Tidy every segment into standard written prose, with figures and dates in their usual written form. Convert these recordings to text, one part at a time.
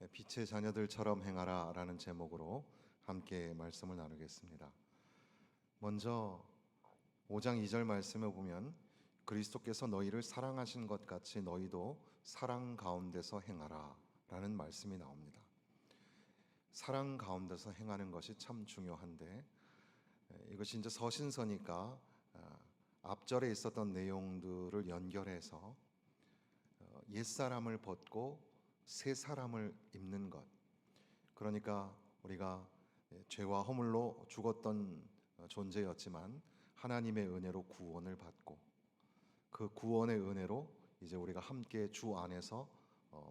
빛의 자녀들처럼 행하라 라는 제목으로 함께 말씀을 나누겠습니다. 먼저 5장 2절 말씀에 보면 그리스도께서 너희를 사랑하신 것 같이 너희도 사랑 가운데서 행하라 라는 말씀이 나옵니다. 사랑 가운데서 행하는 것이 참 중요한데, 이것이 이제 서신서니까 앞절에 있었던 내용들을 연결해서 옛사람을 벗고 새 사람을 입는 것, 그러니까 우리가 죄와 허물로 죽었던 존재였지만 하나님의 은혜로 구원을 받고, 그 구원의 은혜로 이제 우리가 함께 주 안에서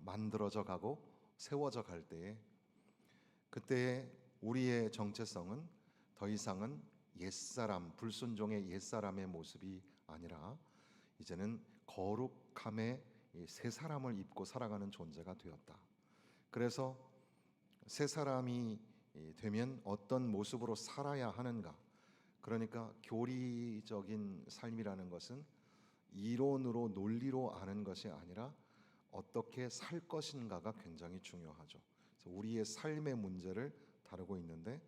만들어져 가고 세워져 갈 때에, 그때의 우리의 정체성은 더 이상은 옛사람, 불순종의 옛사람의 모습이 아니라 이제는 거룩함의 새 사람을 입고 살아가는 존재가 되었다. 그래서 새 사람이 되면 어떤 모습으로 살아야 하는가? 그러니까 교리적인 삶이라는 것은 이론으로 논리로 아는 것이 아니라 어떻게 살 것인가가 굉장히 중요하죠. 그래서 우리의 삶의 문제를 다루고 있는데,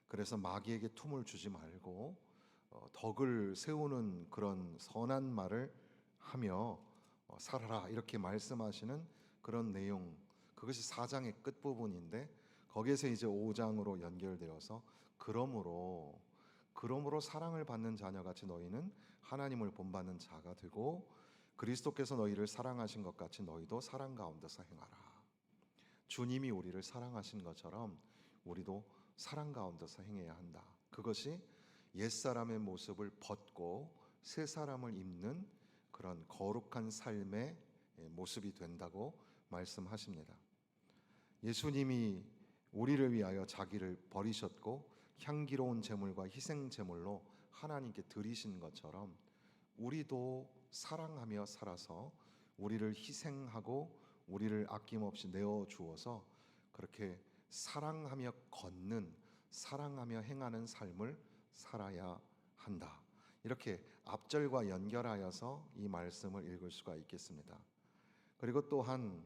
그래서 마귀에게 틈을 주지 말고 덕을 세우는 그런 선한 말을 하며 살아라 이렇게 말씀하시는 그런 내용, 그것이 4장의 끝부분인데 거기에서 이제 5장으로 연결되어서 그러므로 사랑을 받는 자녀같이 너희는 하나님을 본받는 자가 되고 그리스도께서 너희를 사랑하신 것 같이 너희도 사랑 가운데서 행하라. 주님이 우리를 사랑하신 것처럼 우리도 사랑 가운데서 행해야 한다. 그것이 옛사람의 모습을 벗고 새 사람을 입는 그런 거룩한 삶의 모습이 된다고 말씀하십니다. 예수님이 우리를 위하여 자기를 버리셨고 향기로운 제물과 희생 제물로 하나님께 드리신 것처럼 우리도 사랑하며 살아서 우리를 희생하고 우리를 아낌없이 내어 주어서 그렇게 사랑하며 걷는, 사랑하며 행하는 삶을 살아야 한다. 이렇게 앞절과 연결하여서 이 말씀을 읽을 수가 있겠습니다. 그리고 또한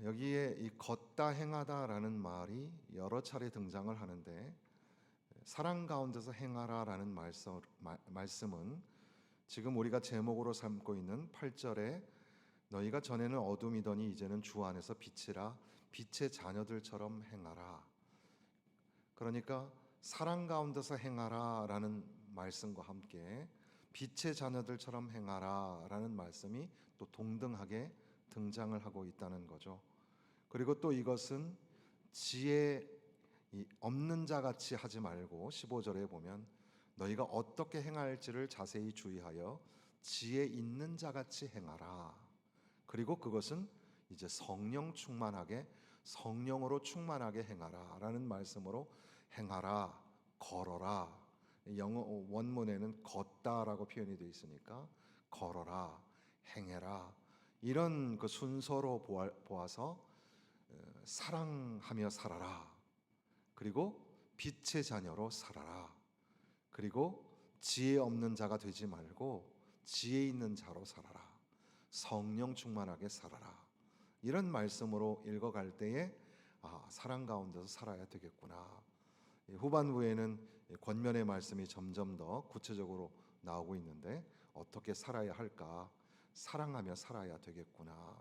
여기에 이 걷다 행하다라는 말이 여러 차례 등장을 하는데, 사랑 가운데서 행하라라는 말씀은 지금 우리가 제목으로 삼고 있는 8절에 너희가 전에는 어둠이더니 이제는 주 안에서 빛이라 빛의 자녀들처럼 행하라. 그러니까 사랑 가운데서 행하라라는 말씀과 함께 빛의 자녀들처럼 행하라라는 말씀이 또 동등하게 등장을 하고 있다는 거죠. 그리고 또 이것은 지혜 없는 자 같이 하지 말고 15절에 보면 너희가 어떻게 행할지를 자세히 주의하여 지혜 있는 자 같이 행하라. 그리고 그것은 이제 성령으로 충만하게 행하라라는 말씀으로 행하라, 걸어라. 영어 원문에는 걷다라고 표현이 되어 있으니까 걸어라, 행해라. 이런 그 순서로 보아서 사랑하며 살아라. 그리고 빛의 자녀로 살아라. 그리고 지혜 없는 자가 되지 말고 지혜 있는 자로 살아라. 성령 충만하게 살아라. 이런 말씀으로 읽어갈 때에 사랑 가운데서 살아야 되겠구나. 후반부에는 권면의 말씀이 점점 더 구체적으로 나오고 있는데 어떻게 살아야 할까? 사랑하며 살아야 되겠구나.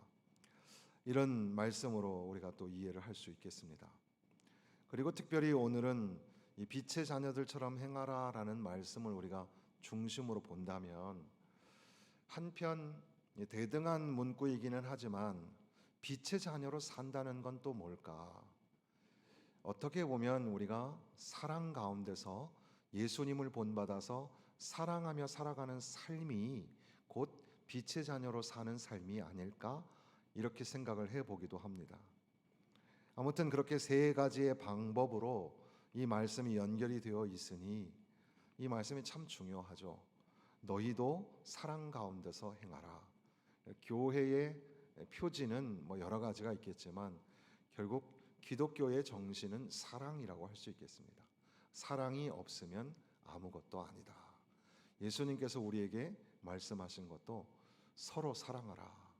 이런 말씀으로 우리가 또 이해를 할 수 있겠습니다. 그리고 특별히 오늘은 이 빛의 자녀들처럼 행하라라는 말씀을 우리가 중심으로 본다면, 한편 대등한 문구이기는 하지만 빛의 자녀로 산다는 건 또 뭘까? 어떻게 보면 우리가 사랑 가운데서 예수님을 본받아서 사랑하며 살아가는 삶이 곧 빛의 자녀로 사는 삶이 아닐까? 이렇게 생각을 해보기도 합니다. 아무튼 그렇게 세 가지의 방법으로 이 말씀이 연결이 되어 있으니 이 말씀이 참 중요하죠. 너희도 사랑 가운데서 행하라. 교회의 표지는 여러 가지가 있겠지만 결국 기독교의 정신은 사랑이라고 할 수 있겠습니다. 사랑이 없으면 아무것도 아니다. 예수님께서 우리에게 말씀하신 것도 서로 사랑하라.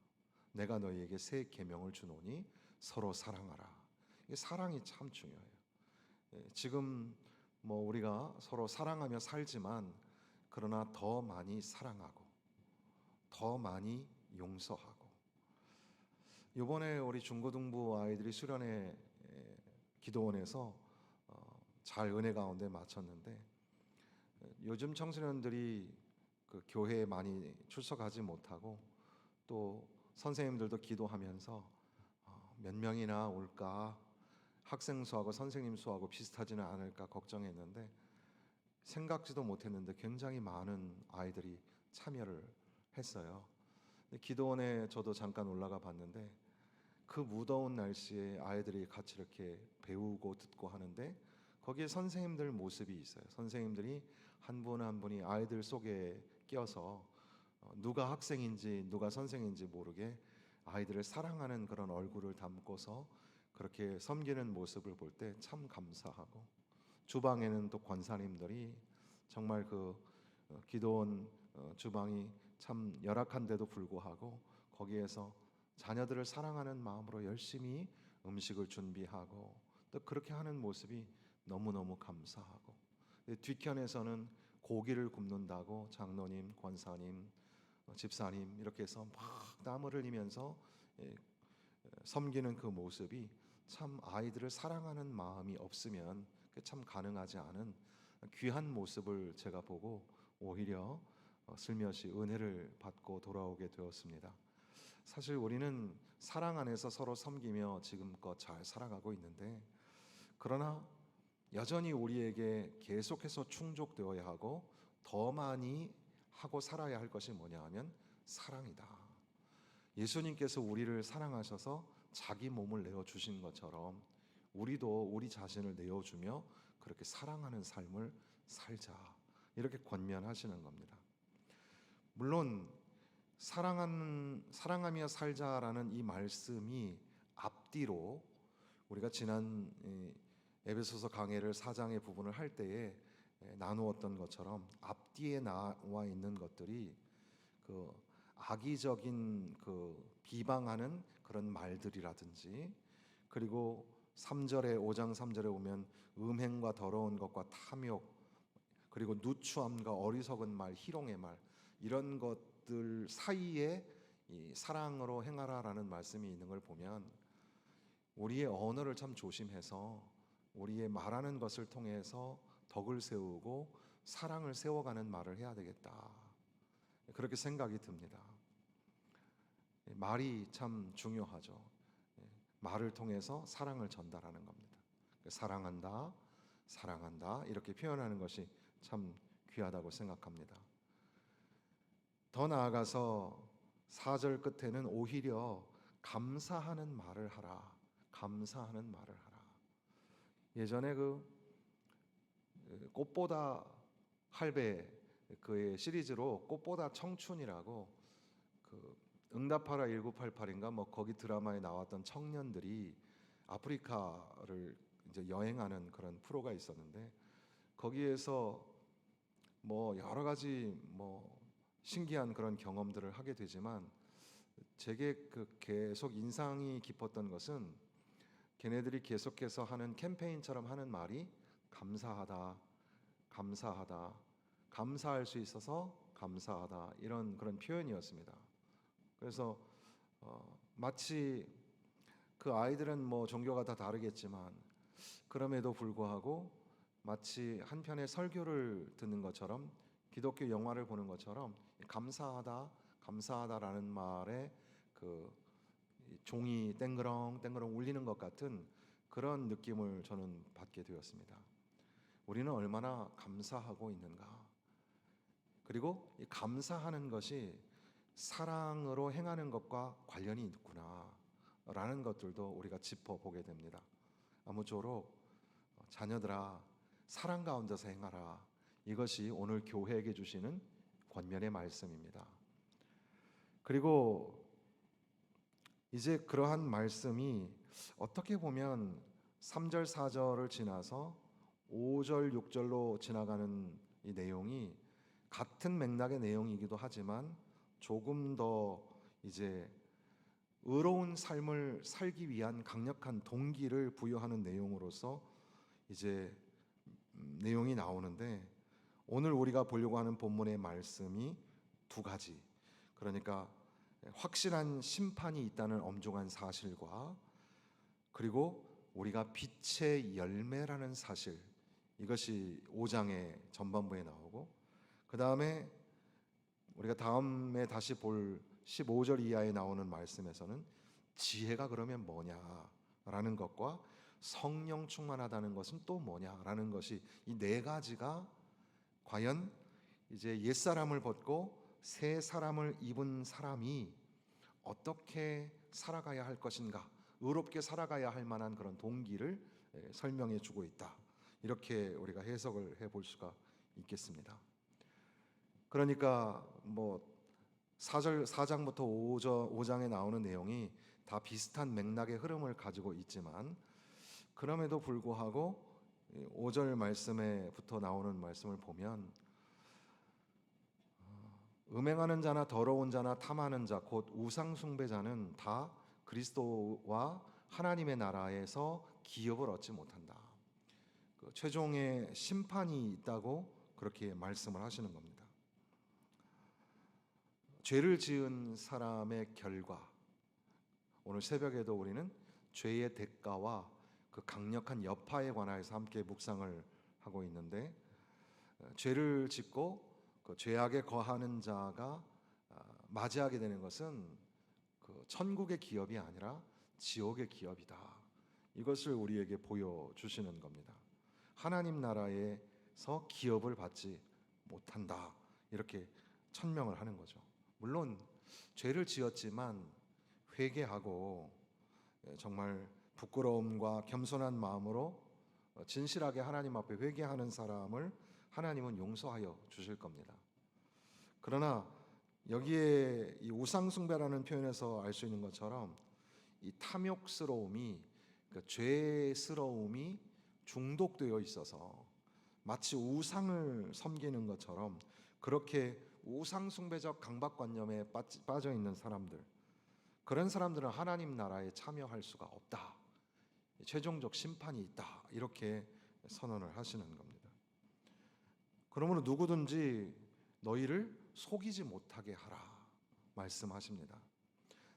내가 너희에게 새 계명을 주노니 서로 사랑하라. 이 사랑이 참 중요해요. 지금 뭐 우리가 서로 사랑하며 살지만 그러나 더 많이 사랑하고 더 많이 용서하고, 이번에 우리 중고등부 아이들이 수련회 기도원에서 잘 은혜 가운데 마쳤는데, 요즘 청소년들이 그 교회에 많이 출석하지 못하고 또 선생님들도 기도하면서 몇 명이나 올까, 학생 수하고 선생님 수하고 비슷하지는 않을까 걱정했는데, 생각지도 못했는데 굉장히 많은 아이들이 참여를 했어요. 기도원에 저도 잠깐 올라가 봤는데 그 무더운 날씨에 아이들이 같이 이렇게 배우고 듣고 하는데 거기에 선생님들 모습이 있어요. 선생님들이 한 분 한 분이 아이들 속에 끼어서 누가 학생인지 누가 선생인지 모르게 아이들을 사랑하는 그런 얼굴을 담고서 그렇게 섬기는 모습을 볼 때 참 감사하고, 주방에는 또 권사님들이 정말 그 기도원 주방이 참 열악한데도 불구하고 거기에서 자녀들을 사랑하는 마음으로 열심히 음식을 준비하고 또 그렇게 하는 모습이 너무너무 감사하고, 뒤편에서는 고기를 굽는다고 장로님, 권사님, 집사님 이렇게 해서 막 땀을 흘리면서 섬기는 그 모습이 참 아이들을 사랑하는 마음이 없으면 참 가능하지 않은 귀한 모습을 제가 보고 오히려 슬며시 은혜를 받고 돌아오게 되었습니다. 사실 우리는 사랑 안에서 서로 섬기며 지금껏 잘 살아가고 있는데, 그러나 여전히 우리에게 계속해서 충족되어야 하고 더 많이 하고 살아야 할 것이 뭐냐 하면 사랑이다. 예수님께서 우리를 사랑하셔서 자기 몸을 내어주신 것처럼 우리도 우리 자신을 내어주며 그렇게 사랑하는 삶을 살자, 이렇게 권면하시는 겁니다. 물론 사랑하며 살자라는 이 말씀이 앞뒤로 우리가 지난 에베소서 강해를 4장의 부분을 할 때에 나누었던 것처럼 앞뒤에 나와 있는 것들이 그 악의적인 그 비방하는 그런 말들이라든지, 그리고 3절에 5장 3절에 오면 음행과 더러운 것과 탐욕, 그리고 누추함과 어리석은 말, 희롱의 말, 이런 것들 사이에 이 사랑으로 행하라라는 말씀이 있는 걸 보면 우리의 언어를 참 조심해서 우리의 말하는 것을 통해서 덕을 세우고 사랑을 세워가는 말을 해야 되겠다, 그렇게 생각이 듭니다. 말이 참 중요하죠. 말을 통해서 사랑을 전달하는 겁니다. 사랑한다, 사랑한다 이렇게 표현하는 것이 참 귀하다고 생각합니다. 더 나아가서 4절 끝에는 오히려 감사하는 말을 하라, 감사하는 말을 하라. 예전에 그 꽃보다 할배 그의 시리즈로 꽃보다 청춘이라고, 그 응답하라 1988인가 뭐 거기 드라마에 나왔던 청년들이 아프리카를 이제 여행하는 그런 프로가 있었는데, 거기에서 뭐 여러 가지 뭐 신기한 그런 경험들을 하게 되지만 제게 그 계속 인상이 깊었던 것은 걔네들이 계속해서 하는 캠페인처럼 하는 말이 감사하다, 감사하다, 감사할 수 있어서 감사하다, 이런 그런 표현이었습니다. 그래서 마치 그 아이들은 뭐 종교가 다 다르겠지만 그럼에도 불구하고 마치 한 편의 설교를 듣는 것처럼, 기독교 영화를 보는 것처럼 감사하다, 감사하다라는 말에 그 종이 땡그렁 땡그렁 울리는 것 같은 그런 느낌을 저는 받게 되었습니다. 우리는 얼마나 감사하고 있는가, 그리고 이 감사하는 것이 사랑으로 행하는 것과 관련이 있구나 라는 것들도 우리가 짚어보게 됩니다. 아무쪼록 자녀들아 사랑 가운데서 행하라, 이것이 오늘 교회에게 주시는 권면의 말씀입니다. 그리고 이제 그러한 말씀이 어떻게 보면 3절 4절을 지나서 5절 6절로 지나가는 이 내용이 같은 맥락의 내용이기도 하지만 조금 더 이제 의로운 삶을 살기 위한 강력한 동기를 부여하는 내용으로서 이제 내용이 나오는데, 오늘 우리가 보려고 하는 본문의 말씀이 두 가지, 그러니까 확실한 심판이 있다는 엄중한 사실과, 그리고 우리가 빛의 열매라는 사실, 이것이 5장의 전반부에 나오고, 그 다음에 우리가 다음에 다시 볼 15절 이하에 나오는 말씀에서는 지혜가 그러면 뭐냐라는 것과 성령 충만하다는 것은 또 뭐냐라는 것이, 이 네 가지가 과연 이제 옛사람을 벗고 새 사람을 입은 사람이 어떻게 살아가야 할 것인가, 의롭게 살아가야 할 만한 그런 동기를 설명해 주고 있다, 이렇게 우리가 해석을 해볼 수가 있겠습니다. 그러니까 뭐 4장부터 5장에 나오는 내용이 다 비슷한 맥락의 흐름을 가지고 있지만, 그럼에도 불구하고 5절 말씀에부터 나오는 말씀을 보면, 음행하는 자나 더러운 자나 탐하는 자 곧 우상 숭배자는 다 그리스도와 하나님의 나라에서 기업을 얻지 못한다. 그 최종의 심판이 있다고 그렇게 말씀을 하시는 겁니다. 죄를 지은 사람의 결과, 오늘 새벽에도 우리는 죄의 대가와 그 강력한 여파에 관하여서 함께 묵상을 하고 있는데, 죄를 짓고 그 죄악에 거하는 자가 맞이하게 되는 것은 그 천국의 기업이 아니라 지옥의 기업이다, 이것을 우리에게 보여주시는 겁니다. 하나님 나라에서 기업을 받지 못한다, 이렇게 천명을 하는 거죠. 물론 죄를 지었지만 회개하고 정말 부끄러움과 겸손한 마음으로 진실하게 하나님 앞에 회개하는 사람을 하나님은 용서하여 주실 겁니다. 그러나 여기에 이 우상숭배라는 표현에서 알 수 있는 것처럼, 이 탐욕스러움이, 그러니까 죄스러움이 중독되어 있어서 마치 우상을 섬기는 것처럼 그렇게 우상숭배적 강박관념에 빠져 있는 사람들, 그런 사람들은 하나님 나라에 참여할 수가 없다, 최종적 심판이 있다, 이렇게 선언을 하시는 겁니다. 그러므로 누구든지 너희를 속이지 못하게 하라 말씀하십니다.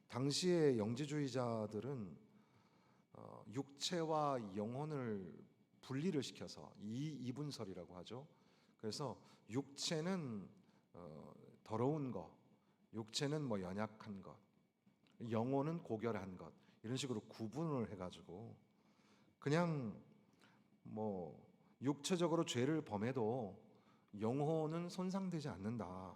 당시의 영지주의자들은 육체와 영혼을 분리를 시켜서 이분설이라고 하죠. 그래서 육체는 더러운 것, 육체는 뭐 연약한 것, 영혼은 고결한 것, 이런 식으로 구분을 해가지고 그냥 뭐 육체적으로 죄를 범해도 영혼은 손상되지 않는다,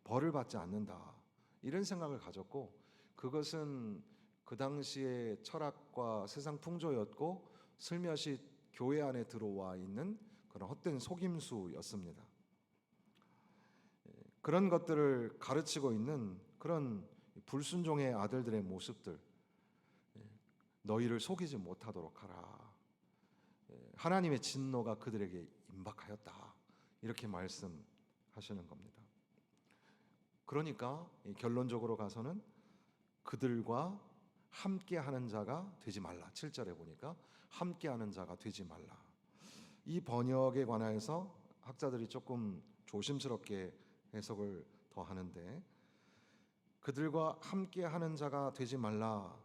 벌을 받지 않는다, 이런 생각을 가졌고, 그것은 그 당시의 철학과 세상 풍조였고 슬며시 교회 안에 들어와 있는 그런 헛된 속임수였습니다. 그런 것들을 가르치고 있는 그런 불순종의 아들들의 모습들, 너희를 속이지 못하도록 하라, 하나님의 진노가 그들에게 임박하였다, 이렇게 말씀하시는 겁니다. 그러니까 결론적으로 가서는 그들과 함께하는 자가 되지 말라. 7절에 보니까 함께하는 자가 되지 말라. 이 번역에 관하여서 학자들이 조금 조심스럽게 해석을 더 하는데, 그들과 함께하는 자가 되지 말라,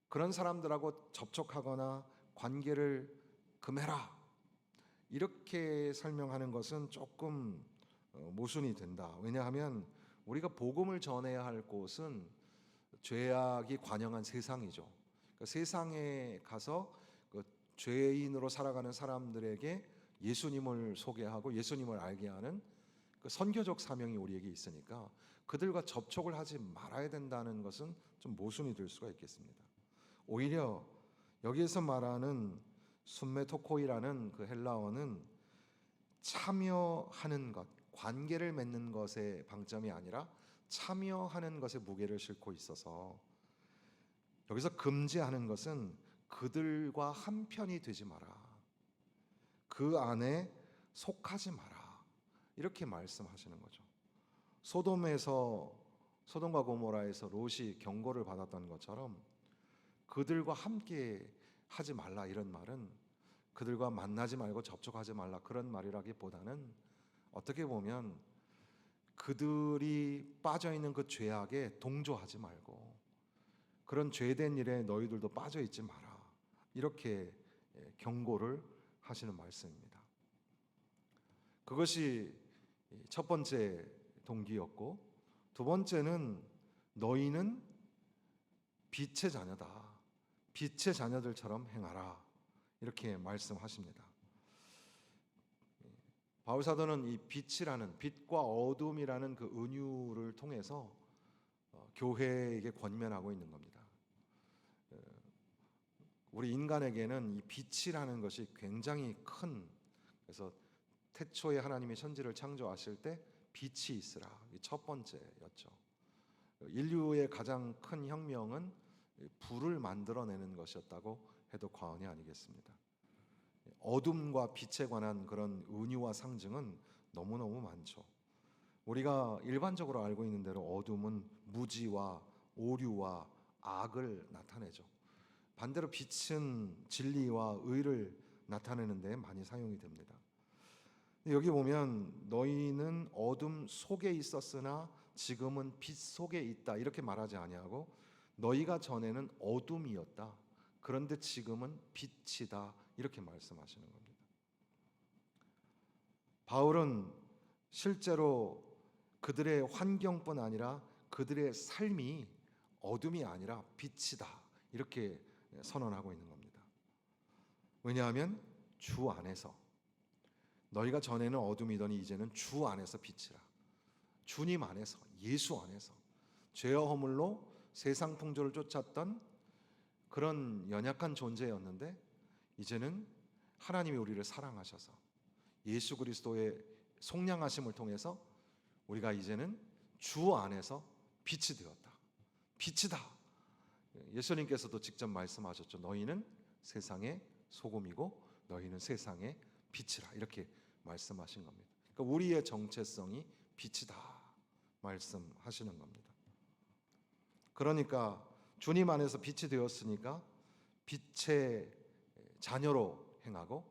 그런 사람들하고 접촉하거나 관계를 금해라, 이렇게 설명하는 것은 조금 모순이 된다. 왜냐하면 우리가 복음을 전해야 할 곳은 죄악이 관영한 세상이죠. 그러니까 세상에 가서 그 죄인으로 살아가는 사람들에게 예수님을 소개하고 예수님을 알게 하는 그 선교적 사명이 우리에게 있으니까 그들과 접촉을 하지 말아야 된다는 것은 좀 모순이 될 수가 있겠습니다. 오히려 여기에서 말하는 순메토코이라는 그 헬라어는 참여하는 것, 관계를 맺는 것의 방점이 아니라 참여하는 것에 무게를 싣고 있어서, 여기서 금지하는 것은 그들과 한편이 되지 마라, 그 안에 속하지 마라, 이렇게 말씀하시는 거죠. 소돔에서 소돔과 고모라에서 롯이 경고를 받았던 것처럼 그들과 함께 하지 말라 이런 말은 그들과 만나지 말고 접촉하지 말라 그런 말이라기보다는 어떻게 보면 그들이 빠져 있는 그 죄악에 동조하지 말고 그런 죄된 일에 너희들도 빠져 있지 마라 이렇게 경고를 하시는 말씀입니다. 그것이 첫 번째 동기였고, 두 번째는 너희는 빛의 자녀다. 빛의 자녀들처럼 행하라. 이렇게 말씀하십니다. 바울 사도는 이 빛이라는 빛과 어둠이라는 그 은유를 통해서 교회에게 권면하고 있는 겁니다. 우리 인간에게는 이 빛이라는 것이 굉장히 큰, 그래서 태초에 하나님이 천지를 창조하실 때 빛이 있으라. 이 첫 번째였죠. 인류의 가장 큰 혁명은 불을 만들어내는 것이었다고 해도 과언이 아니겠습니다. 어둠과 빛에 관한 그런 은유와 상징은 너무너무 많죠. 우리가 일반적으로 알고 있는 대로 어둠은 무지와 오류와 악을 나타내죠. 반대로 빛은 진리와 의를 나타내는 데 많이 사용이 됩니다. 여기 보면 너희는 어둠 속에 있었으나 지금은 빛 속에 있다 이렇게 말하지 아니하고 너희가 전에는 어둠이었다 그런데 지금은 빛이다 이렇게 말씀하시는 겁니다. 바울은 실제로 그들의 환경뿐 아니라 그들의 삶이 어둠이 아니라 빛이다 이렇게 선언하고 있는 겁니다. 왜냐하면 주 안에서 너희가 전에는 어둠이더니 이제는 주 안에서 빛이라. 주님 안에서, 예수 안에서 죄와 허물로 세상 풍조를 쫓았던 그런 연약한 존재였는데 이제는 하나님이 우리를 사랑하셔서 예수 그리스도의 속량하심을 통해서 우리가 이제는 주 안에서 빛이 되었다. 빛이다. 예수님께서도 직접 말씀하셨죠. 너희는 세상의 소금이고 너희는 세상의 빛이라 이렇게 말씀하신 겁니다. 그러니까 우리의 정체성이 빛이다 말씀하시는 겁니다. 그러니까 주님 안에서 빛이 되었으니까 빛의 자녀로 행하고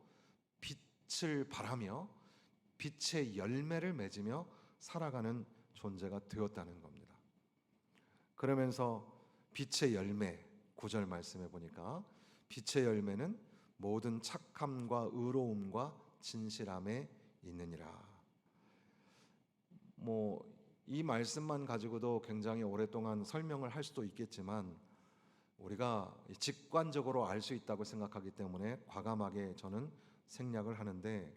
빛을 바라며 빛의 열매를 맺으며 살아가는 존재가 되었다는 겁니다. 그러면서 빛의 열매 9절 말씀해 보니까 빛의 열매는 모든 착함과 의로움과 진실함에 있느니라. 이 말씀만 가지고도 굉장히 오랫동안 설명을 할 수도 있겠지만 우리가 직관적으로 알 수 있다고 생각하기 때문에 과감하게 저는 생략을 하는데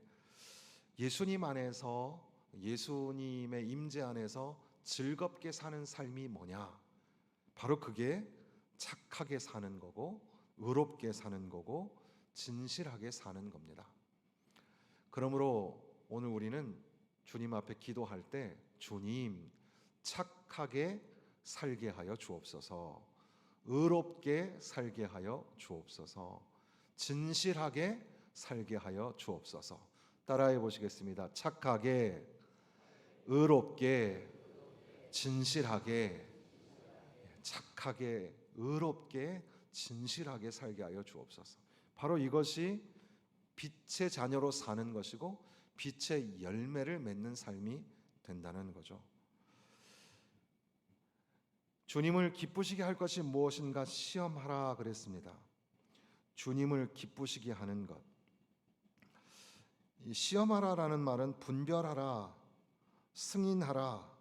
예수님 안에서 예수님의 임재 안에서 즐겁게 사는 삶이 뭐냐? 바로 그게 착하게 사는 거고 의롭게 사는 거고 진실하게 사는 겁니다. 그러므로 오늘 우리는 주님 앞에 기도할 때 주님 착하게 살게 하여 주옵소서, 의롭게 살게 하여 주옵소서, 진실하게 살게 하여 주옵소서. 따라해 보시겠습니다. 착하게, 의롭게, 진실하게, 착하게, 의롭게, 진실하게 살게 하여 주옵소서. 바로 이것이 빛의 자녀로 사는 것이고 빛의 열매를 맺는 삶이 된다는 거죠. 주님을 기쁘시게 할 것이 무엇인가 시험하라 그랬습니다. 주님을 기쁘시게 하는 것. 이 시험하라라는 말은 분별하라, 승인하라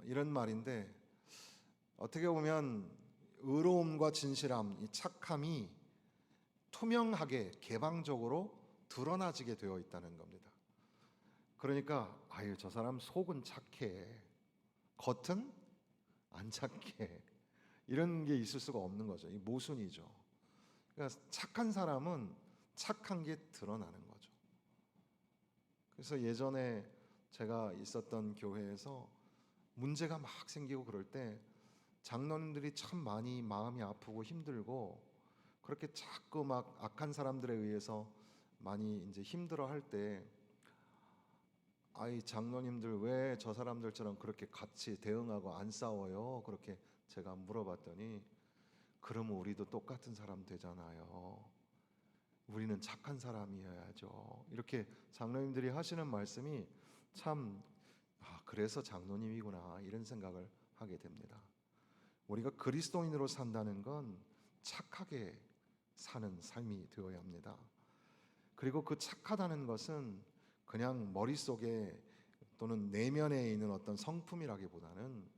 이런 말인데 어떻게 보면 의로움과 진실함, 이 착함이 투명하게 개방적으로 드러나지게 되어 있다는 겁니다. 그러니까 저 사람 속은 착해, 겉은 안 착해 이런 게 있을 수가 없는 거죠. 이 모순이죠. 그러니까 착한 사람은 착한 게 드러나는 거죠. 그래서 예전에 제가 있었던 교회에서 문제가 막 생기고 그럴 때 장로님들이 참 많이 마음이 아프고 힘들고 그렇게 자꾸 막 악한 사람들에 의해서 많이 이제 힘들어할 때 아이 장로님들 왜 저 사람들처럼 그렇게 같이 대응하고 안 싸워요? 그렇게 제가 물어봤더니 그러면 우리도 똑같은 사람 되잖아요. 우리는 착한 사람이어야죠. 이렇게 장로님들이 하시는 말씀이 참 그래서 장로님이구나 이런 생각을 하게 됩니다. 우리가 그리스도인으로 산다는 건 착하게 사는 삶이 되어야 합니다. 그리고 그 착하다는 것은 그냥 머릿속에 또는 내면에 있는 어떤 성품이라기보다는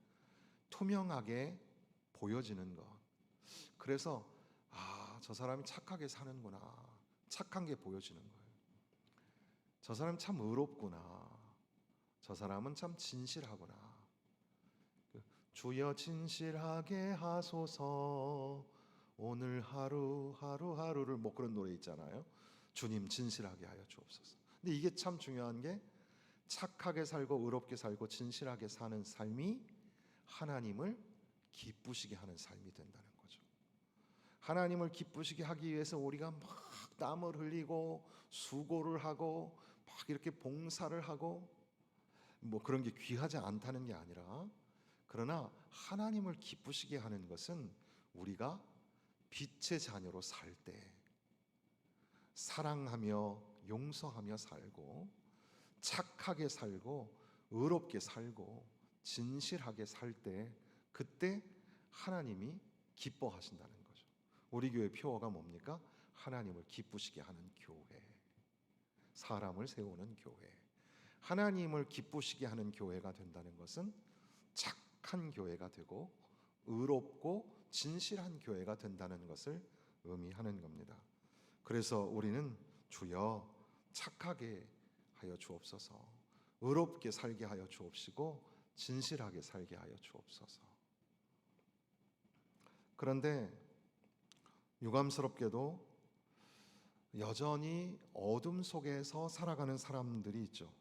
투명하게 보여지는 것. 그래서 저 사람이 착하게 사는구나. 착한 게 보여지는 거예요. 저 사람 참 의롭구나. 저 사람은 참 진실하구나. 주여 진실하게 하소서 오늘 하루를 뭐 그런 노래 있잖아요. 주님 진실하게 하여 주옵소서. 근데 이게 참 중요한 게 착하게 살고 의롭게 살고 진실하게 사는 삶이 하나님을 기쁘시게 하는 삶이 된다는 거죠. 하나님을 기쁘시게 하기 위해서 우리가 막 땀을 흘리고 수고를 하고 막 이렇게 봉사를 하고 뭐 그런 게 귀하지 않다는 게 아니라, 그러나 하나님을 기쁘시게 하는 것은 우리가 빛의 자녀로 살 때 사랑하며 용서하며 살고 착하게 살고 의롭게 살고 진실하게 살 때, 그때 하나님이 기뻐하신다는 거죠. 우리 교회 표어가 뭡니까? 하나님을 기쁘시게 하는 교회, 사람을 세우는 교회. 하나님을 기쁘시게 하는 교회가 된다는 것은 착한 교회가 되고 의롭고 진실한 교회가 된다는 것을 의미하는 겁니다. 그래서 우리는 주여 착하게 하여 주옵소서, 의롭게 살게 하여 주옵시고 진실하게 살게 하여 주옵소서. 그런데 유감스럽게도 여전히 어둠 속에서 살아가는 사람들이 있죠.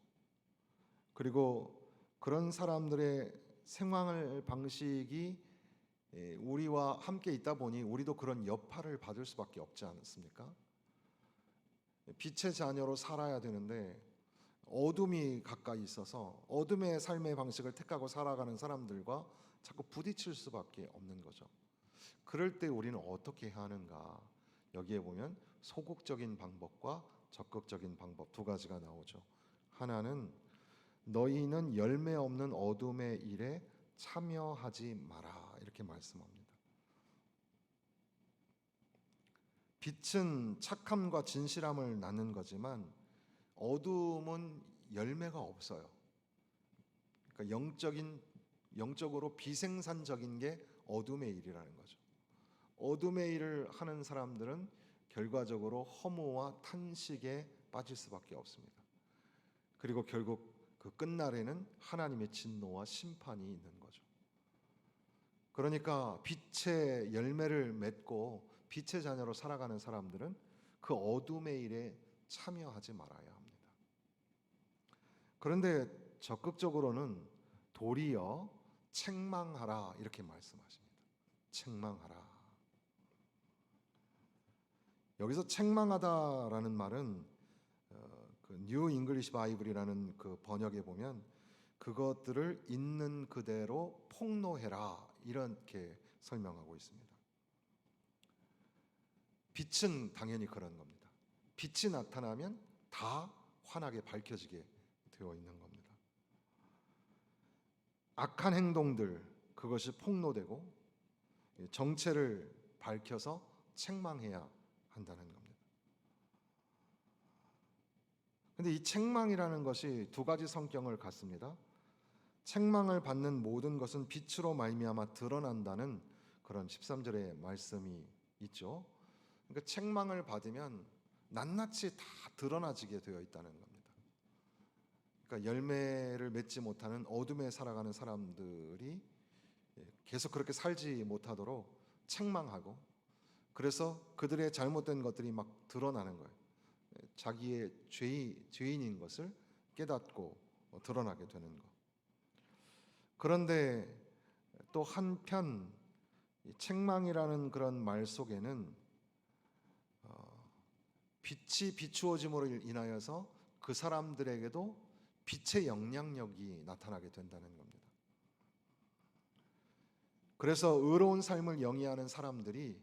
그리고 그런 사람들의 생활 방식이 우리와 함께 있다 보니 우리도 그런 여파를 받을 수밖에 없지 않습니까? 빛의 자녀로 살아야 되는데 어둠이 가까이 있어서 어둠의 삶의 방식을 택하고 살아가는 사람들과 자꾸 부딪힐 수밖에 없는 거죠. 그럴 때 우리는 어떻게 해야 하는가? 여기에 보면 소극적인 방법과 적극적인 방법 두 가지가 나오죠. 하나는 너희는 열매 없는 어둠의 일에 참여하지 마라 이렇게 말씀합니다. 빛은 착함과 진실함을 낳는 거지만 어둠은 열매가 없어요. 그러니까 영적으로 비생산적인 게 어둠의 일이라는 거죠. 어둠의 일을 하는 사람들은 결과적으로 허무와 탄식에 빠질 수밖에 없습니다. 그리고 결국 그 끝날에는 하나님의 진노와 심판이 있는 거죠. 그러니까 빛의 열매를 맺고 빛의 자녀로 살아가는 사람들은 그 어둠의 일에 참여하지 말아야 합니다. 그런데 적극적으로는 도리어 책망하라 이렇게 말씀하십니다. 책망하라. 여기서 책망하다라는 말은 그 뉴 잉글리시 바이블이라는 그 번역에 보면 그것들을 있는 그대로 폭로해라 이렇게 설명하고 있습니다. 빛은 당연히 그런 겁니다. 빛이 나타나면 다 환하게 밝혀지게 되어 있는 겁니다. 악한 행동들 그것이 폭로되고 정체를 밝혀서 책망해야 한다는 겁니다. 근데 이 책망이라는 것이 두 가지 성격을 갖습니다. 책망을 받는 모든 것은 빛으로 말미암아 드러난다는 그런 13절의 말씀이 있죠. 그러니까 책망을 받으면 낱낱이 다 드러나지게 되어 있다는 겁니다. 그러니까 열매를 맺지 못하는 어둠에 살아가는 사람들이 계속 그렇게 살지 못하도록 책망하고, 그래서 그들의 잘못된 것들이 막 드러나는 거예요. 자기의 죄인인 것을 깨닫고 드러나게 되는 것. 그런데 또 한편 책망이라는 그런 말 속에는 빛이 비추어짐으로 인하여서 그 사람들에게도 빛의 영향력이 나타나게 된다는 겁니다. 그래서 의로운 삶을 영위하는 사람들이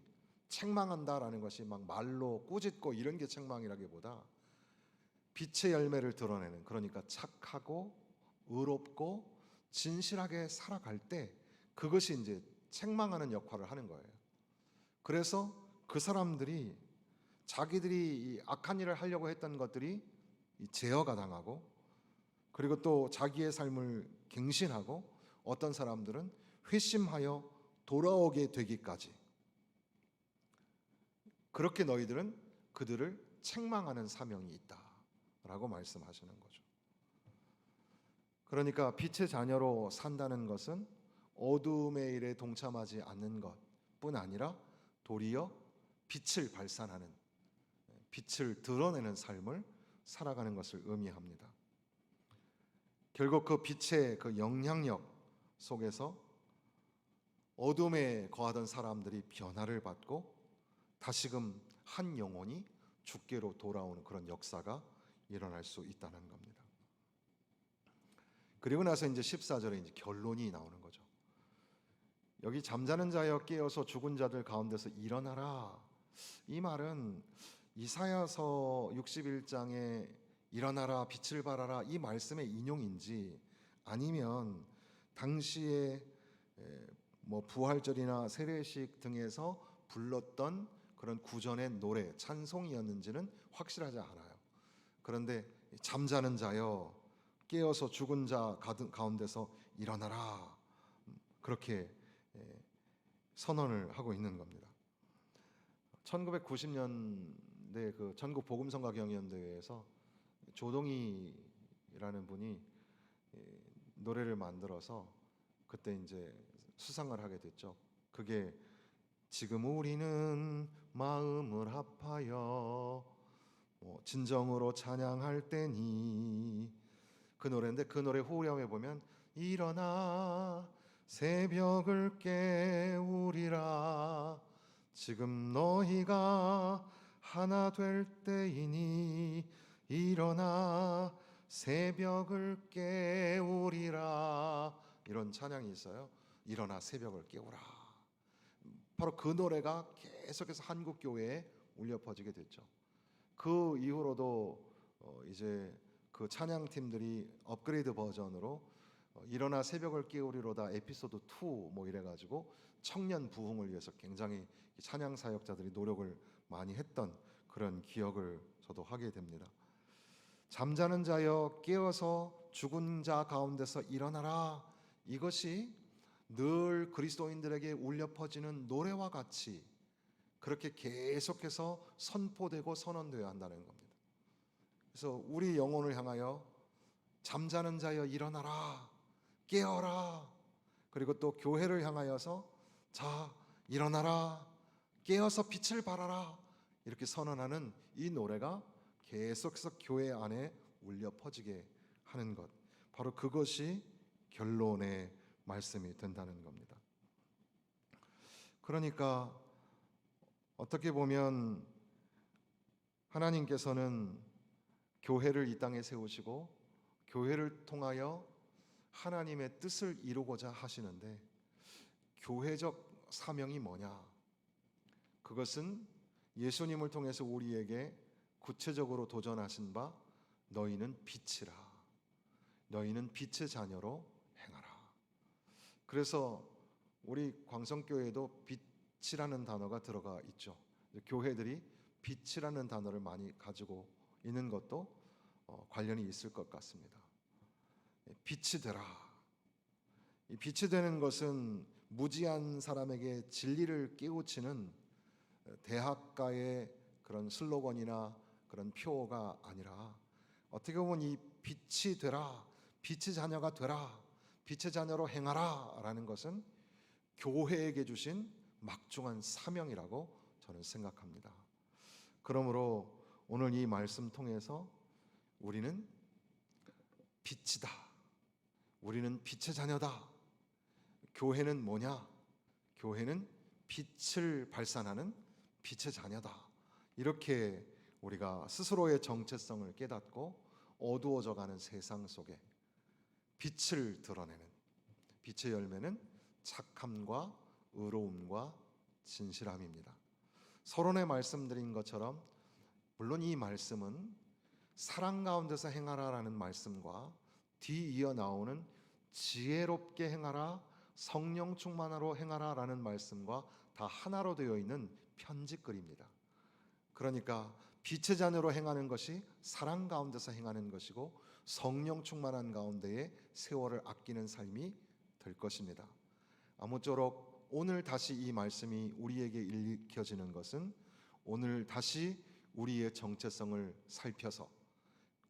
책망한다라는 것이 막 말로 꾸짖고 이런 게 책망이라기보다 빛의 열매를 드러내는, 그러니까 착하고 의롭고 진실하게 살아갈 때 그것이 이제 책망하는 역할을 하는 거예요. 그래서 그 사람들이 자기들이 이 악한 일을 하려고 했던 것들이 제어가 당하고, 그리고 또 자기의 삶을 갱신하고, 어떤 사람들은 회심하여 돌아오게 되기까지, 그렇게 너희들은 그들을 책망하는 사명이 있다라고 말씀하시는 거죠. 그러니까 빛의 자녀로 산다는 것은 어둠의 일에 동참하지 않는 것뿐 아니라 도리어 빛을 발산하는, 빛을 드러내는 삶을 살아가는 것을 의미합니다. 결국 그 빛의 그 영향력 속에서 어둠에 거하던 사람들이 변화를 받고 다시금 한 영혼이 주께로 돌아오는 그런 역사가 일어날 수 있다는 겁니다. 그리고 나서 이제 14절에 이제 결론이 나오는 거죠. 여기 잠자는 자여 깨어서 죽은 자들 가운데서 일어나라. 이 말은 이사야서 61장에 일어나라 빛을 발하라 이 말씀의 인용인지, 아니면 당시에 뭐 부활절이나 세례식 등에서 불렀던 그런 구전의 노래 찬송이었는지는 확실하지 않아요. 그런데 잠자는 자여 깨어서 죽은 자 가운데서 일어나라, 그렇게 선언을 하고 있는 겁니다. 1990년대 그 전국 복음성가 경연대회에서 조동희라는 분이 노래를 만들어서 그때 이제 수상을 하게 됐죠. 그게 지금 우리는 마음을 합하여 진정으로 찬양할 때니, 그 노래인데, 그 노래 후렴에 보면 일어나 새벽을 깨우리라 지금 너희가 하나 될 때이니 일어나 새벽을 깨우리라, 이런 찬양이 있어요. 일어나 새벽을 깨우라. 바로 그 노래가 계속해서 한국 교회에 울려 퍼지게 됐죠. 그 이후로도 이제 그 찬양팀들이 업그레이드 버전으로 일어나 새벽을 깨우리로다 에피소드 2 뭐 이래가지고 청년 부흥을 위해서 굉장히 찬양 사역자들이 노력을 많이 했던 그런 기억을 저도 하게 됩니다. 잠자는 자여 깨어서 죽은 자 가운데서 일어나라, 이것이 늘 그리스도인들에게 울려 퍼지는 노래와 같이 그렇게 계속해서 선포되고 선언되어야 한다는 겁니다. 그래서 우리 영혼을 향하여 잠자는 자여 일어나라, 깨어라, 그리고 또 교회를 향하여서 자 일어나라, 깨어서 빛을 발하라, 이렇게 선언하는 이 노래가 계속해서 교회 안에 울려 퍼지게 하는 것, 바로 그것이 결론의 말씀이 된다는 겁니다. 그러니까 어떻게 보면 하나님께서는 교회를 이 땅에 세우시고 교회를 통하여 하나님의 뜻을 이루고자 하시는데, 교회적 사명이 뭐냐? 그것은 예수님을 통해서 우리에게 구체적으로 도전하신 바 너희는 빛이라, 너희는 빛의 자녀로 행하라. 그래서 우리 광성교회도 빛이라는 단어가 들어가 있죠. 교회들이 빛이라는 단어를 많이 가지고 있는 것도 관련이 있을 것 같습니다. 빛이 되라. 이 빛이 되는 것은 무지한 사람에게 진리를 깨우치는 대학가의 그런 슬로건이나 그런 표어가 아니라, 어떻게 보면 이 빛이 되라, 빛의 자녀가 되라, 빛의 자녀로 행하라 라는 것은 교회에게 주신 막중한 사명이라고 저는 생각합니다. 그러므로 오늘 이 말씀 통해서 우리는 빛이다, 우리는 빛의 자녀다. 교회는 뭐냐? 교회는 빛을 발산하는 빛의 자녀다. 이렇게 우리가 스스로의 정체성을 깨닫고 어두워져가는 세상 속에 빛을 드러내는, 빛의 열매는 착함과 의로움과 진실함입니다. 서론에 말씀드린 것처럼 물론 이 말씀은 사랑 가운데서 행하라라는 말씀과 뒤이어 나오는 지혜롭게 행하라, 성령 충만하로 행하라라는 말씀과 다 하나로 되어 있는 편지글입니다. 그러니까 빛의 자녀로 행하는 것이 사랑 가운데서 행하는 것이고, 성령 충만한 가운데에 세월을 아끼는 삶이 될 것입니다. 아무쪼록 오늘 다시 이 말씀이 우리에게 읽혀지는 것은, 오늘 다시 우리의 정체성을 살펴서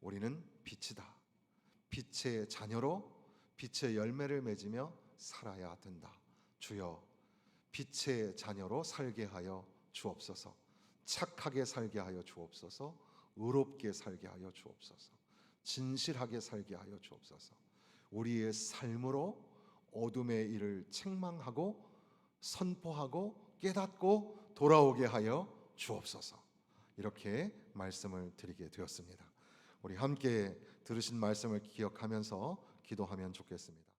우리는 빛이다, 빛의 자녀로 빛의 열매를 맺으며 살아야 된다. 주여, 빛의 자녀로 살게 하여 주옵소서. 착하게 살게 하여 주옵소서. 의롭게 살게 하여 주옵소서. 진실하게 살게 하여 주옵소서. 우리의 삶으로 어둠의 일을 책망하고 선포하고 깨닫고 돌아오게 하여 주옵소서. 이렇게 말씀을 드리게 되었습니다. 우리 함께 들으신 말씀을 기억하면서 기도하면 좋겠습니다.